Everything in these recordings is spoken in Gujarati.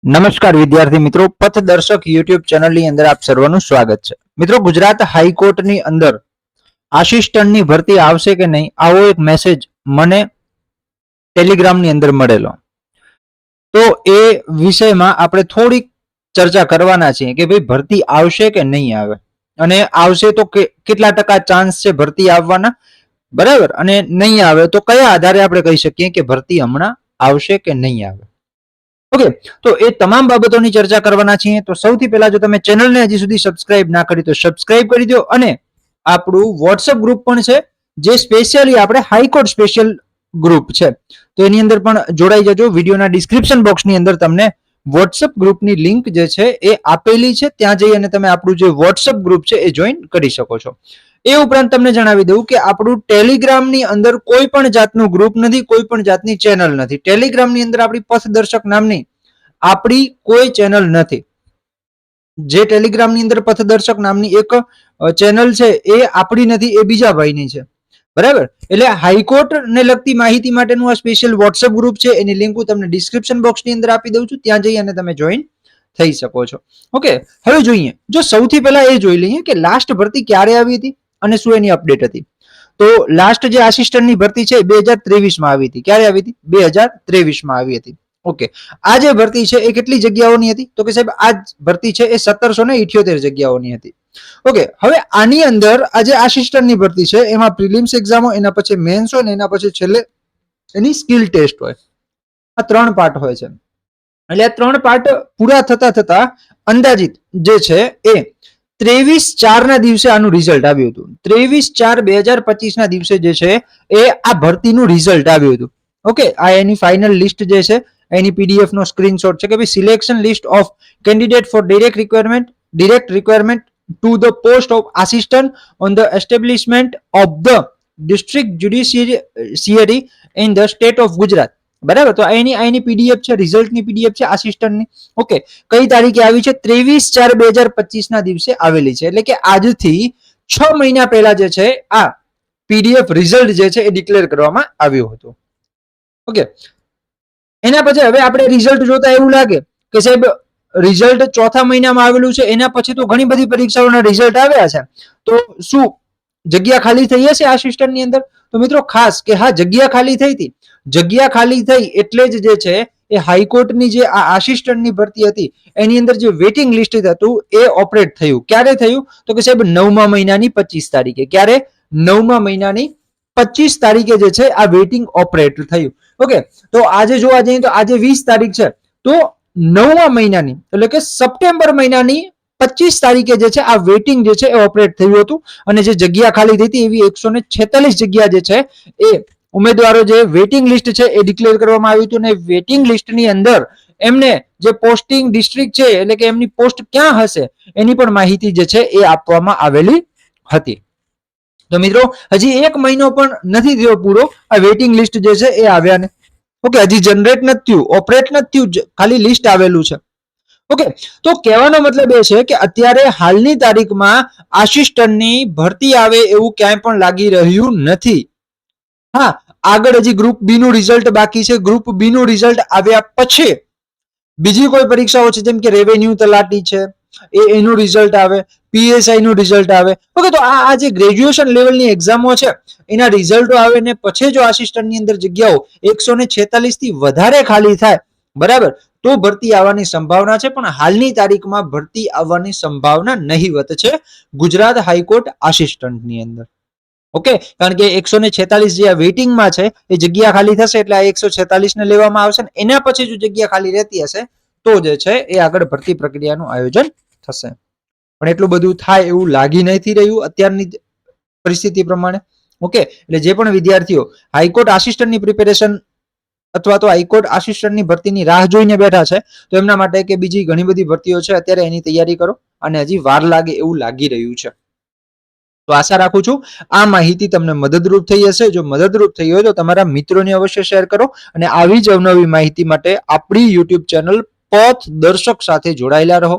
નમસ્કાર વિદ્યાર્થી મિત્રો, પથદર્શક યુટ્યુબ ચેનલની અંદર આપ સર્વનું સ્વાગત છે. મિત્રો, ગુજરાત હાઈકોર્ટની અંદર આસિસ્ટન્ટની ભરતી આવશે કે નહીં, આવો એક મેસેજ મને ટેલિગ્રામની અંદર મળેલો. તો એ વિષયમાં આપણે થોડીક ચર્ચા કરવાના છીએ કે ભાઈ ભરતી આવશે કે નહીં આવે, અને આવશે તો કેટલા ટકા ચાન્સ છે ભરતી આવવાના, બરાબર, અને નહીં આવે તો કયા આધારે આપણે કહી શકીએ કે ભરતી હમણાં આવશે કે નહીં આવે. ઓકે, તો એ તમામ બાબતોની ચર્ચા કરવાના છીએ. તો સૌથી પહેલા જો તમે ચેનલને હજી સુધી સબસ્ક્રાઇબ ના કરી તો સબસ્ક્રાઇબ કરી દો, અને આપણું વોટ્સઅપ ગ્રુપ પણ છે જે સ્પેશિયલી આપણે હાઈકોર્ટ સ્પેશિયલ ગ્રુપ છે, તો એની અંદર પણ જોડાઈ જજો. વિડીયોના ડિસ્ક્રિપ્શન બોક્સની અંદર તમને વોટ્સઅપ ગ્રુપની લિંક જે છે એ આપેલી છે, ત્યાં જઈ અને તમે આપણું જે વોટ્સઅપ ગ્રુપ છે એ જોઈન કરી શકો છો. એ ઉપરાંત તમને જણાવી દઉં કે આપણું ટેલિગ્રામની અંદર કોઈ પણ જાતનું ગ્રુપ નથી, કોઈ પણ જાતની ચેનલ નથી. ટેલિગ્રામની અંદર આપણી પથદર્શક નામની આપણી કોઈ ચેનલ નથી. જે ટેલિગ્રામની અંદર પથદર્શક નામની એક ચેનલ છે એ આપણી નથી, એ બીજા ભાઈની છે, બરાબર. એટલે હાઈકોર્ટ ને લગતી માહિતી માટેનું આ સ્પેશિયલ વોટ્સઅપ ગ્રુપ છે, એની લિંક હું તમને ડિસ્ક્રિપ્શન બોક્સની અંદર આપી દઉં છું, ત્યાં જઈ અને તમે જોઈન થઈ શકો છો. ઓકે, હવે જોઈએ, જો સૌથી પહેલા એ જોઈ લઈએ કે લાસ્ટ ભરતી ક્યારે આવી હતી અને શું એની અપડેટ હતી. તો લાસ્ટ જે આસિસ્ટન્ટની ભરતી છે 2023 માં આવી હતી. ક્યારે આવી હતી? 2023 માં આવી હતી. ઓકે, આ જે ભરતી છે એ કેટલી જગ્યાઓની હતી? તો કે સાહેબ આ ભરતી છે એ 1778 જગ્યાઓની હતી. ઓકે, હવે આની અંદર આ જે આસિસ્ટન્ટની ભરતી છે એમાં પ્રિલિમ્સ એક્ઝામ હોય, એના પછી મેન્સ હોય, એના પછી છેલ્લે એની સ્કિલ ટેસ્ટ હોય. આ 3 પાર્ટ હોય છે. એટલે આ 3 પાર્ટ પૂરા થતા થતા અંદાજિત જે છે એ 23/4 ના દિવસે આનું રિઝલ્ટ આવ્યું હતું. 23/4/2025 ના દિવસે જે છે એ આ ભરતીનું રિઝલ્ટ આવ્યું હતું. ઓકે, આ એની ફાઇનલ લિસ્ટ જે છે એની પીડીએફ નો સ્ક્રીનશોટ છે કે ભાઈ selection list of candidate four direct requirement to the post of assistant on the establishment of the district judiciary in the state of Gujarat. બરાબર, તો એની પીડીએફ છે, રિઝલ્ટની પીડીએફ છે આસિસ્ટન્ટની. ઓકે, કઈ તારીખે આવી છે? 23/4/2025 ના દિવસે આવેલી છે. એટલે કે આજથી 6 મહિના પહેલા જે છે આ પીડીએફ રિઝલ્ટ જે છે એ ડિક્લેર કરવામાં આવ્યું હતું. ઓકે, એના પછી હવે આપણે રિઝલ્ટ જોતા એવું લાગે કે સાહેબ રિઝલ્ટ ચોથા મહિનામાં આવેલું છે, એના પછી તો ઘણી બધી પરીક્ષાઓના રિઝલ્ટ આવ્યા છે, તો શું જગ્યા ખાલી થઈ હશે આસિસ્ટન્ટની અંદર? તો મિત્રો ખાસ કે હા, જગ્યા ખાલી થઈ હતી. જગ્યા ખાલી થઈ એટલે જ જે છે એ હાઈકોર્ટની જે આ આસિસ્ટન્ટની ભરતી હતી એની અંદર જે વેટિંગ લિસ્ટ હતું એ ઓપરેટ થયું. ક્યારે થયું? તો કે સાહેબ 9મા મહિનાની 25 તારીખે. ક્યારે? 9મા મહિનાની 25 તારીખે જે છે આ વેટિંગ ઓપરેટ થયું. ઓકે, તો આજે જોવા જઈએ તો આજે 20 તારીખ છે, તો 9મા મહિનાની એટલે કે સપ્ટેમ્બર મહિનાની 25 તારીખે જે છે આ વેટિંગ જે છે એ ઓપરેટ થયું હતું, અને જે જગ્યા ખાલી થઈ હતી એવી 146 જગ્યા જે છે એ ઉમેદવારો જે વેટિંગ લિસ્ટ છે એ ડિક્લેર કરવામાં આવ્યું હતું. અને વેટિંગ લિસ્ટની અંદર એમને જે પોસ્ટિંગ ડિસ્ટ્રિક્ટ છે એટલે કે એમની પોસ્ટ ક્યાં હશે એની પણ માહિતી જે છે એ આપવામાં આવેલી હતી. તો મિત્રો હજી 1 મહિનો પણ નથી થયો પૂરો આ વેટિંગ લિસ્ટ જે છે એ આવ્યા ને. ઓકે, હજી જનરેટ નથી થયું, ઓપરેટ નથી થયું, ખાલી લિસ્ટ આવેલું છે. ઓકે, તો કહેવાનો મતલબ એ છે કે અત્યારે હાલની તારીખમાં આસિસ્ટન્ટની ભરતી આવે એવું ક્યાંય પણ લાગી રહ્યું નથી. હા, આગળ હજી ગ્રુપ બી નું રિઝલ્ટ બાકી છે. ગ્રુપ બી નું રિઝલ્ટ આવ્યા પછી બીજી કોઈ પરીક્ષાઓ છે જેમ કે રેવન્યુ તલાટી છે એનું રિઝલ્ટ આવે, પીએસઆઈ નું રિઝલ્ટ આવે. ઓકે, તો આ જે ગ્રેજ્યુએશન લેવલની એક્ઝામો છે એના રિઝલ્ટો આવે ને પછી જો આસિસ્ટન્ટની અંદર જગ્યાઓ 146 થી વધારે ખાલી થાય, બરાબર, તો ભરતી આવવાની સંભાવના છે. પણ હાલની તારીખમાં ભરતી આવવાની સંભાવના નહીવત છે ગુજરાત હાઈકોર્ટ આસિસ્ટન્ટની અંદર. ઓકે, કારણ કે 146 જે વેઇટિંગમાં છે એ જગ્યા ખાલી થશે એટલે આ 146 ને લેવામાં આવશે, ને એના પછી જો જગ્યા ખાલી રહેતી હશે તો જે છે એ આગળ ભરતી પ્રક્રિયાનું આયોજન થશે. પણ એટલું બધું થાય એવું લાગી નથી રહ્યું અત્યારની પરિસ્થિતિ પ્રમાણે. ઓકે, એટલે જે પણ વિદ્યાર્થીઓ હાઈકોર્ટ આસિસ્ટન્ટની પ્રિપેરેશન અથવા તો હાઈકોર્ટ આસિસ્ટન્ટની ભરતીની રાહ જોઈને બેઠા છે તો એમના માટે કે બીજી ઘણી બધી ભરતીઓ છે અત્યારે એની તૈયારી કરો, અને હજી વાર લાગે એવું લાગી રહ્યું છે. તો આશા રાખું છું આ માહિતી તમને મદદરૂપ થઈ હશે. જો મદદરૂપ થઈ હોય તો તમારા મિત્રોને અવશ્ય શેર કરો, અને આવી જ અવનવી માહિતી માટે આપણી યુટ્યુબ ચેનલ પથદર્શક સાથે જોડાયેલા રહો.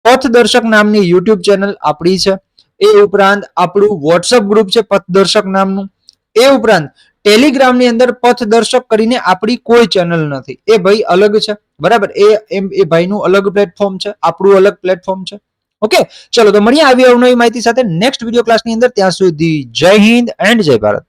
પથદર્શક નામની યુટ્યુબ ચેનલ આપણી છે. એ ઉપરાંત આપણું વોટ્સઅપ ગ્રુપ છે પથદર્શક નામનું. એ ઉપરાંત ટેલિગ્રામની અંદર પથદર્શક કરીને આપણી કોઈ ચેનલ નથી, એ ભાઈ અલગ છે, બરાબર. એ ભાઈનું અલગ પ્લેટફોર્મ છે, આપણું અલગ પ્લેટફોર્મ છે. ઓકે, ચલો તો મળીએ આવી અવનવી માહિતી સાથે નેક્સ્ટ વિડીયો ક્લાસની અંદર. ત્યાં સુધી જય હિન્દ એન્ડ જય ભારત.